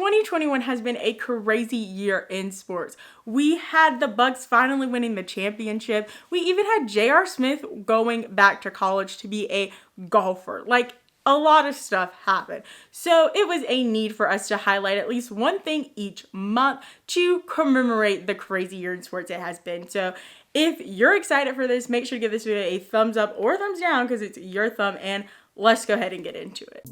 2021 has been a crazy year in sports. We had the Bucks finally winning the championship. We even had J.R. Smith going back to college to be a golfer. Like, a lot of stuff happened. So it was a need for us to highlight at least one thing each month to commemorate the crazy year in sports it has been. So if you're excited for this, make sure to give this video a thumbs up or thumbs down because it's your thumb, and let's go ahead and get into it.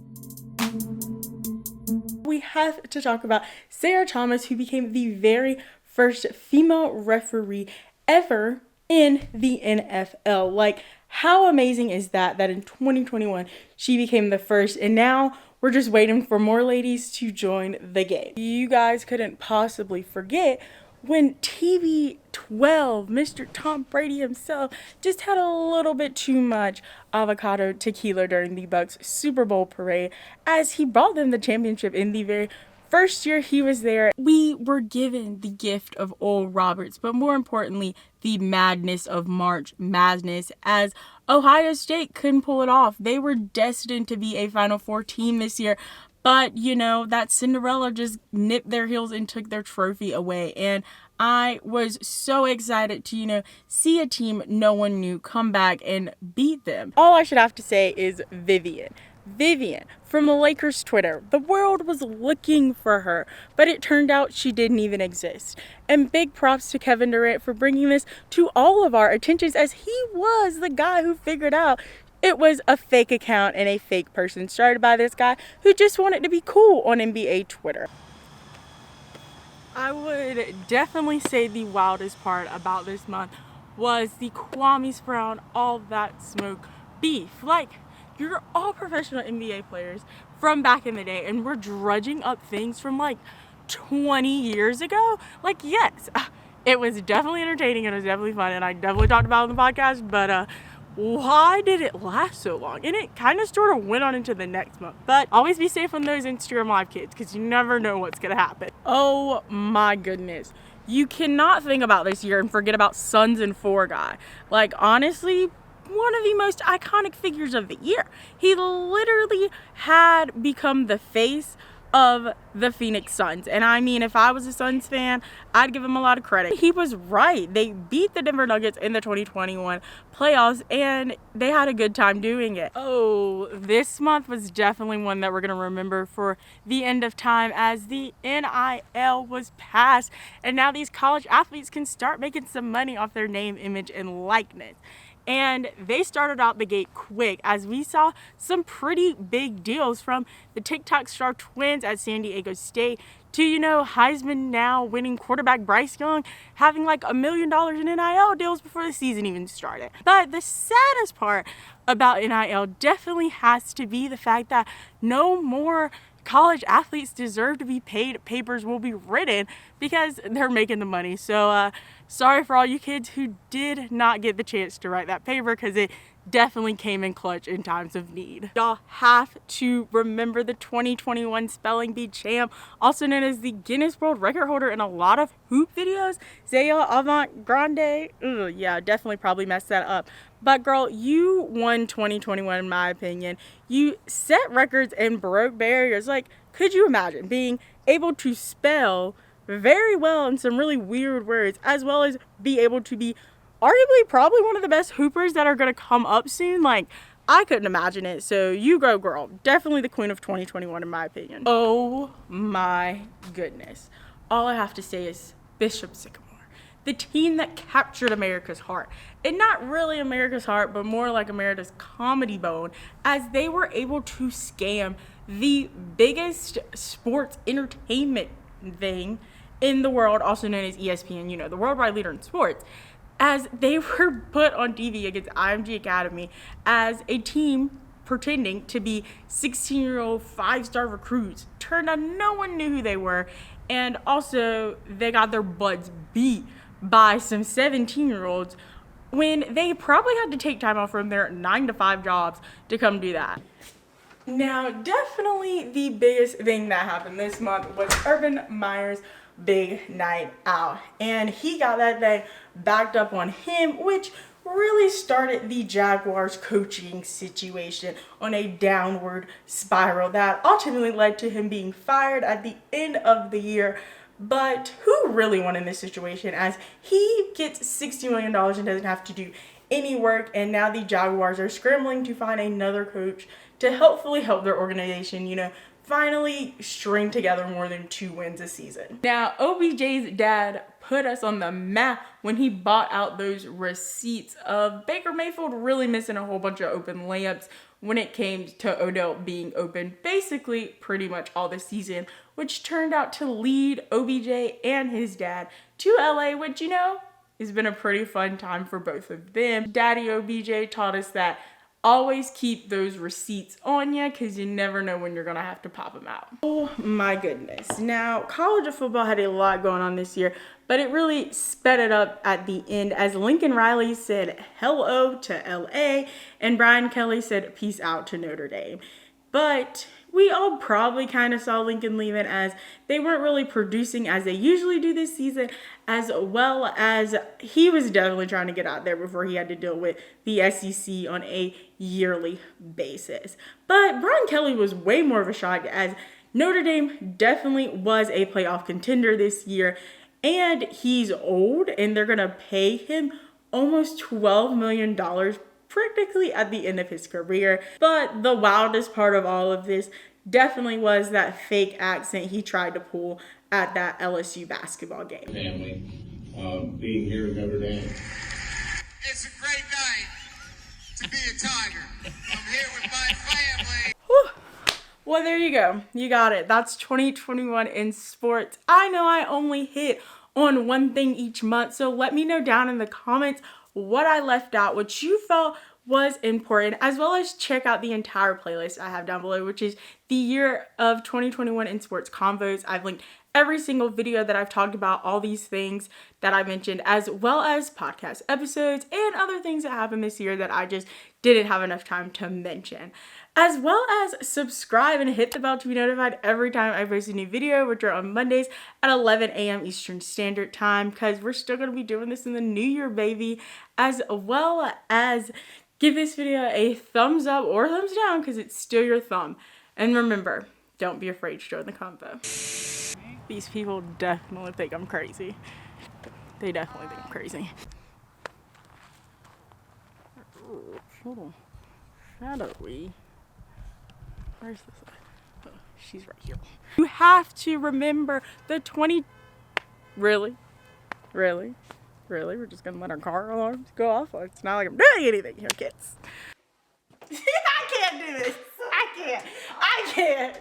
We have to talk about Sarah Thomas, who became the very first female referee ever in the NFL. Like, how amazing is that in 2021 she became the first, and now we're just waiting for more ladies to join the game. You guys couldn't possibly forget when TB12, Mr. Tom Brady himself, just had a little bit too much avocado tequila during the Bucks Super Bowl parade as he brought them the championship in the very first year he was there. We were given the gift of Oral Roberts, but more importantly, the madness of March Madness, as Ohio State couldn't pull it off. They were destined to be a Final Four team this year, but, you know, that Cinderella just nipped their heels and took their trophy away. And I was so excited to, see a team no one knew come back and beat them. All I should have to say is Vivian from the Lakers Twitter. The world was looking for her, but it turned out she didn't even exist. And big props to Kevin Durant for bringing this to all of our attentions, as he was the guy who figured out it was a fake account and a fake person started by this guy who just wanted to be cool on NBA Twitter. I would definitely say the wildest part about this month was the Kwame Brown, all that smoke beef. Like, you're all professional NBA players from back in the day, and we're drudging up things from like 20 years ago. Like, yes, it was definitely entertaining and it was definitely fun, and I definitely talked about it on the podcast, but why did it last so long? And it kind of sort of went on into the next month. But always be safe on those Instagram Live, kids, because you never know what's going to happen. Oh my goodness. You cannot think about this year and forget about Suns and Four guy. Like, honestly, one of the most iconic figures of the year. He literally had become the face of the Phoenix Suns. And I mean, if I was a Suns fan, I'd give him a lot of credit. He was right. They beat the Denver Nuggets in the 2021 playoffs, and they had a good time doing it. Oh, this month was definitely one that we're going to remember for the end of time, as the NIL was passed, and now these college athletes can start making some money off their name, image, and likeness. And they started out the gate quick, as we saw some pretty big deals from the TikTok star twins at San Diego State to, Heisman now winning quarterback Bryce Young having like $1 million in NIL deals before the season even started. But the saddest part about NIL definitely has to be the fact that no more college athletes deserve to be paid. Papers will be written because they're making the money. So sorry for all you kids who did not get the chance to write that paper, because it definitely came in clutch in times of need. Y'all have to remember the 2021 spelling bee champ, also known as the Guinness World Record holder in a lot of hoop videos, Zaya Avant Grande. Yeah, definitely probably messed that up. But girl, you won 2021 in my opinion. You set records and broke barriers. Like, could you imagine being able to spell very well in some really weird words, as well as be able to be arguably probably one of the best hoopers that are going to come up soon? Like, I couldn't imagine it. So you go, girl. Definitely the queen of 2021 in my opinion. Oh my goodness. All I have to say is Bishop Sycamore, the team that captured America's heart. And not really America's heart, but more like America's comedy bone, as they were able to scam the biggest sports entertainment thing in the world, also known as ESPN, the worldwide leader in sports, as they were put on TV against IMG Academy as a team pretending to be 16-year-old 5-star recruits. Turned out no one knew who they were, and also they got their butts beat by some 17-year-olds when they probably had to take time off from their 9-to-5 jobs to come do that. Now, definitely the biggest thing that happened this month was Urban Meyer's big night out, and he got that thing backed up on him, which really started the Jaguars coaching situation on a downward spiral that ultimately led to him being fired at the end of the year. But who really won in this situation, as he gets $60 million and doesn't have to do any work, and now the Jaguars are scrambling to find another coach to hopefully help their organization, finally string together more than 2 wins a season. Now, OBJ's dad put us on the map when he bought out those receipts of Baker Mayfield really missing a whole bunch of open layups when it came to Odell being open basically pretty much all the season, which turned out to lead OBJ and his dad to LA, which, has been a pretty fun time for both of them. Daddy OBJ taught us that always keep those receipts on you, because you never know when you're gonna have to pop them out. Oh my goodness. Now, college football had a lot going on this year, but it really sped it up at the end as Lincoln Riley said hello to LA and Brian Kelly said peace out to Notre Dame. But we all probably kind of saw Lincoln leaving, as they weren't really producing as they usually do this season, as well as he was definitely trying to get out there before he had to deal with the SEC on a yearly basis. But Brian Kelly was way more of a shock, as Notre Dame definitely was a playoff contender this year, and he's old, and they're going to pay him almost $12 million practically at the end of his career. But the wildest part of all of this definitely was that fake accent he tried to pull at that LSU basketball game. Family, being here at Notre Dame. It's a great night to be a Tiger. I'm here with my family. Whew. Well, there you go. You got it. That's 2021 in sports. I know I only hit on one thing each month, so let me know down in the comments what I left out, what you felt was important, as well as check out the entire playlist I have down below, which is the year of 2021 in sports convos. I've linked every single video that I've talked about, all these things that I mentioned, as well as podcast episodes and other things that happened this year that I just didn't have enough time to mention. As well as subscribe and hit the bell to be notified every time I post a new video, which are on Mondays at 11 a.m. Eastern Standard Time, because we're still going to be doing this in the new year, baby. As well as give this video a thumbs up or thumbs down, because it's still your thumb. And remember, don't be afraid to join the convo. These people definitely think I'm crazy. They definitely think I'm crazy. Hold on. Shadowy. Where's this? Oh, she's right here. You have to remember the 20... Really? Really? Really? We're just gonna let our car alarms go off? It's not like I'm doing anything here, kids. I can't do this. I can't.